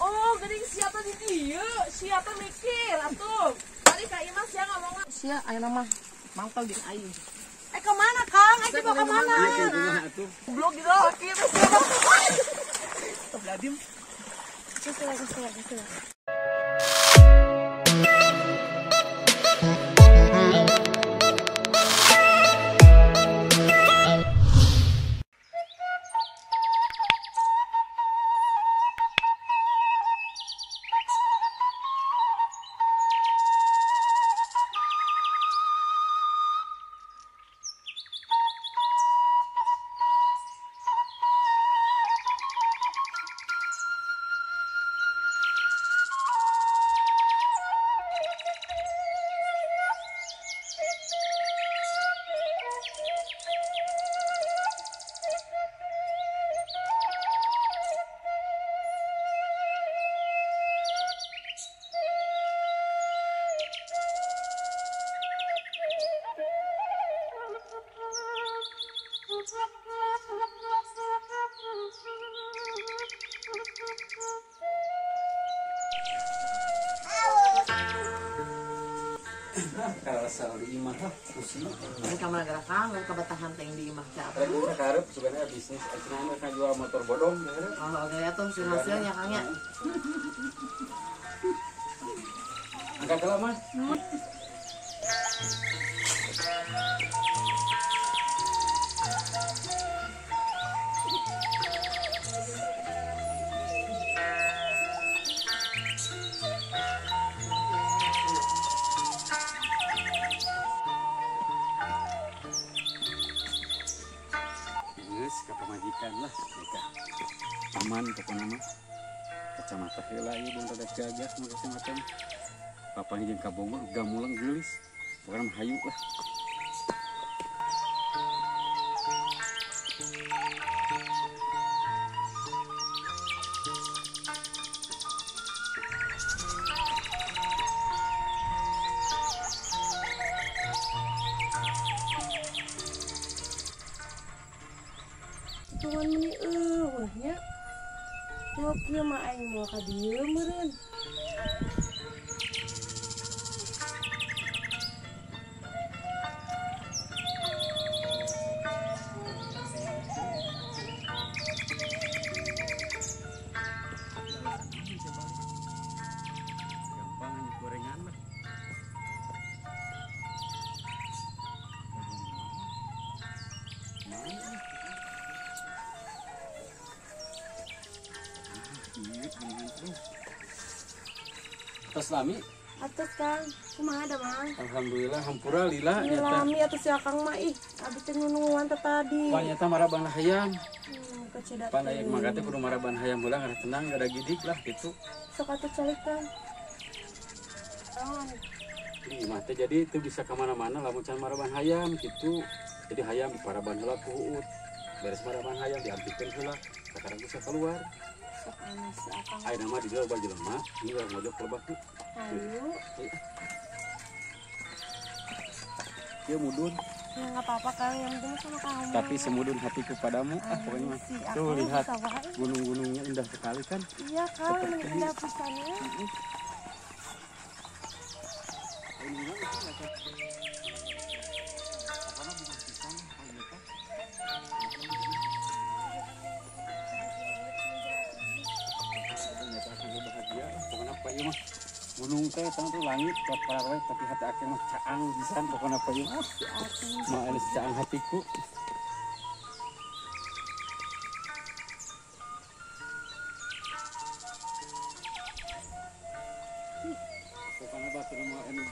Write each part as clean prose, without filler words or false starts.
Oh, geuning sia teh di dieu, sia teh mikir atuh. Tadi Kak Imas sia ngomong sia ayeuna mah mangkel jeung aing. Kemana Kang? Aing dibawa kemana? Goblok gitu akhir sia mah. Stop ladim. Kesel. Kalau asal di imah lah pusing. Ini kamar gerakan lain kabatahan teh di imah teh. Tapi kita karep sebenarnya bisnis akhirnya mereka jual motor bodong gitu. Oh, oke ya tuh hasilnya Kang ya. Angkat ke lama. Ke pemajikan lah mereka aman pokoknya mah kacamata heula ieu bung rada gagas macam-macam papan jeung kabongor gamulang geulis pokoknya mah hayu lah. Cuman meni nya. Mau kieu mah aing mau ka dieu meureun. Gampang hanya gorengan lah. Atas lami, Atus Kang, kumaha da Mang? alhamdulillah hampura lila Ini nyata. lami atuh si Akang mah ih, abis teh nunungan teh tadi. Wah nyata maraban hayam. Kecedat. Pan aya mangga teh kudu maraban hayam heula ngara tenang ada gidik lah gitu. Sok atuh calik Kang. Oh, Di imah teh jadi itu bisa kemana-mana lamun can maraban hayam gitu. Jadi hayam paraban heula ku uut. Beres maraban hayam diampikeun heula. Sekarang bisa keluar. sok anu si Akang. Ayeuna mah di dieu loba jelema, ieu urang mojok lebah tuh. Ayo. Ieu mudun, Ya enggak apa-apa Kang, yang penting sama kamu. tapi semudun hatiku padamu. Pokoknya mah. Si Tuh Akang lihat bisa baik. gunung-gunungnya indah sekali kan. Iya Kang, Seperti indah pisannya. Gunung teh tang tuh langit buat para roy tapi hati akeh mah caang pisan pokona apa ieu mah anu caang hatiku. Pokona batur mah anu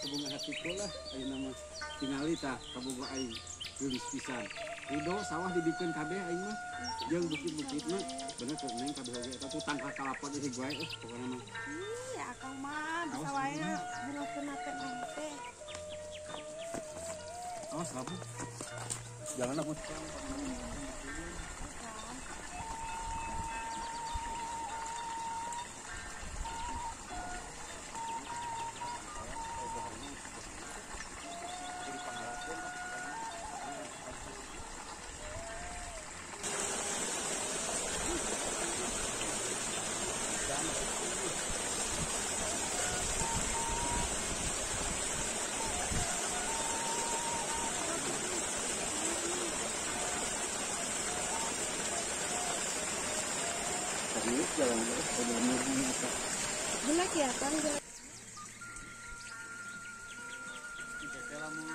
bunga hatiku lah ayeuna mah tingali tah kabogo aing geulis pisan. Ridho sawah dibikeun kabeh aing mah jeung bukit-bukitna bener keur neng kabeh oge eta tuh tangkal kalapa di gue pokona mah. Iya Akang mah bisa wae jelaskeun teh teh. Awas labu. Jangan labu. Ini jalan udah murni apa? Benar ya kan? Lamu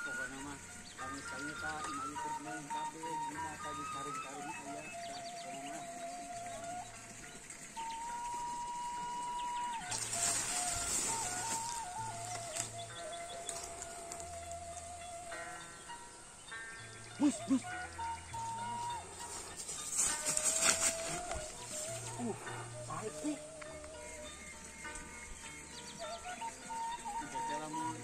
pokoknya mah kami sekali tak imayu kerjain kabel gimana tadi karung-karung ayah pokoknya mah bus baik nih lamu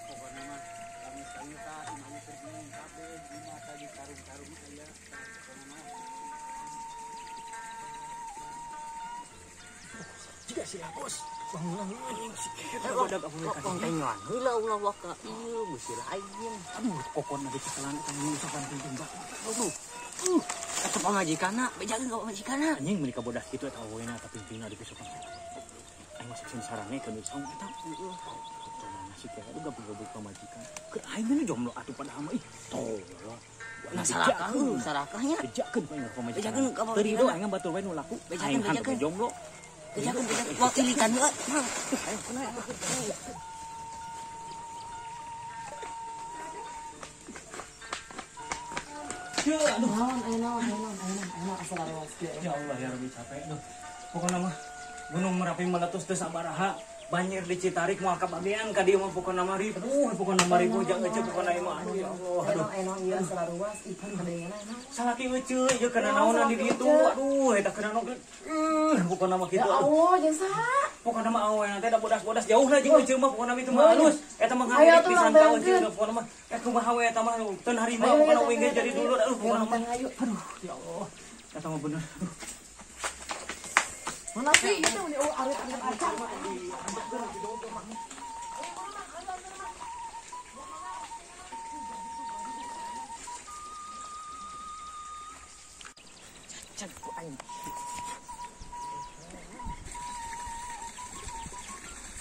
pokoknya mah kami sekali tak imayu kerjain kabel gimana tadi karung-karung ayah pokoknya mah juga sih bos bangunan anjing sih ada kontengan heula ulah waka ieu geus lain aduh kokon ada kesalahan kami usapan penting banget aduh eta pamajikanna bejakeun ka pamajikanna anjing meuni ka bodas kitu eta aweuna tapi pentingna di kesokan aing masuk sini sarane ka nu saung eta heuh nasi teh aduh gabung-gabung pamajikan keur aing nu jomblo atuh padahal mah ih tolong nah sarakahnya bejakeun ka pamajikan bejakeun ka pamajikan teu ridho aing batur wae nu laku aing hantu jomblo bejakeun wakilikan heula mang ayo kenal Ayo, asal awas. Ya Allah ya Rabbi capek tuh. Pokoknya mah Gunung Merapi meletus teu sabaraha. Banjir di Citarik moal kababean ka dieu mah pokona mah ripuh, pokona mah ripuh jeung eceu pokona mah aduh ya Allah. Aduh, ieu salaruas ikan kadengana. Salaki euceu ieu kana naonan di ditu. Aduh eta kana naon. Pokona mah kitu. Ya Allah, jeung saha? Pokona mah aweuna teh da bodas-bodas jauh lah jeung euceu mah pokona itu mah halus. Eta mah ngariep pisan ka euceu pokona mah. Kumaha we eta mah teu harimau pokona we jadi dulu aduh pokona mah. Aduh ya Allah. Eta mah bener. Mana sih itu nih arit acak.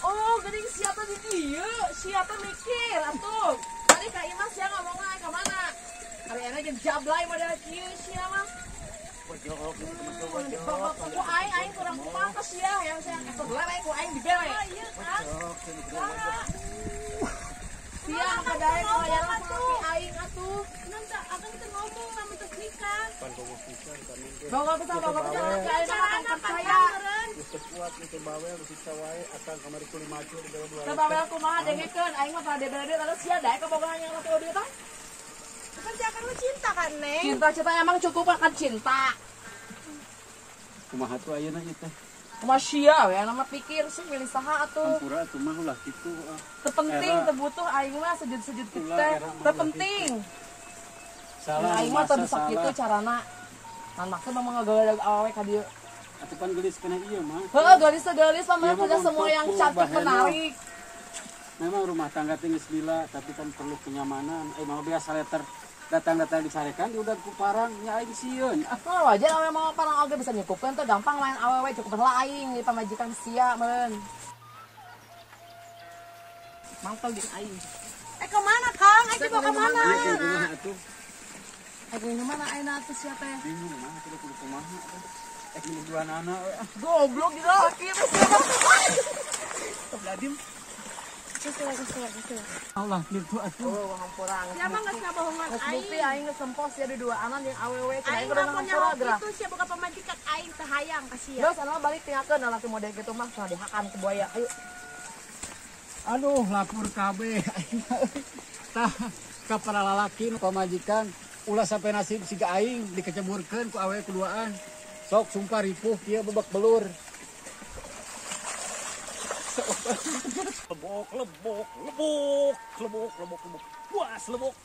Oh, geuning siapa di dieu? Siapa mikir atuh. Tadi Kak Imas ya ngomongna ka mana? Karena jeung jablay model kieu sia mah. Ku aing kurang kumaha sia yang saya sebelah aing ku aing dibel we. Sia maka daek layar tapi aing atuh. Nanti akan teu ngomong sama teu nikah. Bawa bisa aing mah percaya. Geus kuat teh bawel disiksa wae akan kamari kuli maju di dalam dua. Teu bawel kumaha dengekeun aing mah pada debel terus sia daek ka bogohan yang atuh dieu tah. Kan dia akan cinta kan, Neng? Cinta emang cukup akan cinta. Kumaha tuh ayeuna ieu teh? Kumaha sia we nama pikir sih milih saha atuh. Hampura atuh mah ulah kitu. Terpenting, terbutuh aing mah sejud-sejud kitu teh. Terpenting. Salah aing mah teu bisa kitu carana. Kan maksud mah ngagawedag awewe ka dieu. Atuh pan geulis kena ieu mah. Heeh, geulis mah punya semua yang cantik menarik. Memang rumah tangga tinggi bila, tapi kan perlu kenyamanan. Mau biasa letter datang-datang disarekan diudah ku parang nya aing sieun. Oh, wajar awewe mau parang oge bisa nyukupkeun teh gampang main awewe cukup heula aing di pamajikan sia men. Mangkel jeung aing. Ke mana, Kang? Aing dibawa ke mana? Ieu kumaha atuh? Aing di mana ayeuna atuh sia teh? Bingung mah kudu kumaha atuh. Milih dua anak we. Goblok di laki teh. Tabladim. Kesel. Allah gitu atuh. Oh, hampurang. Ya mah geus ngabohongan aing. Bukti aing geus sempos ya di dua anak jeung awewe teh Aing kudu mah punya ngampura hobi geura. itu sia boga pamajikan aing teh hayang ka sia. Terus anu balik tinggalkeun laki model kitu mah sana dihakan ku buaya. Ayo. Aduh, lapor kabeh. Tah ka para lalaki nu pamajikan ulah sampai nasib siga aing dikeceburkeun ku awewe keduaan. Sok sumpah ripuh kieu bebek belur. Lebok. Puas lebok.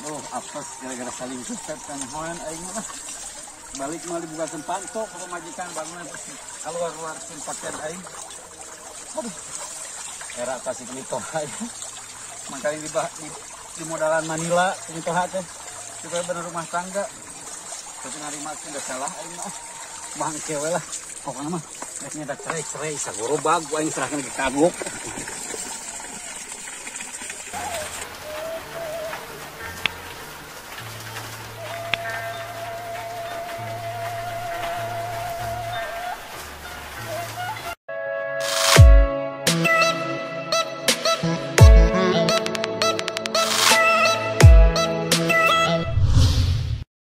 Oh, apes gara-gara saling suset kan hoan aing mah. Balik mah dibukakeun pantok ka pamajikan bangunan keluar pakaian aing. Aduh. Era kasih mitoh aing. Makanya di modalan Manila mitoh teh supaya bener rumah tangga. Tapi narimakeun udah salah aing mah. Bangke we lah. Pokona mah nek nyedak cerai sagoro bagu aing serahkeun ke kagok.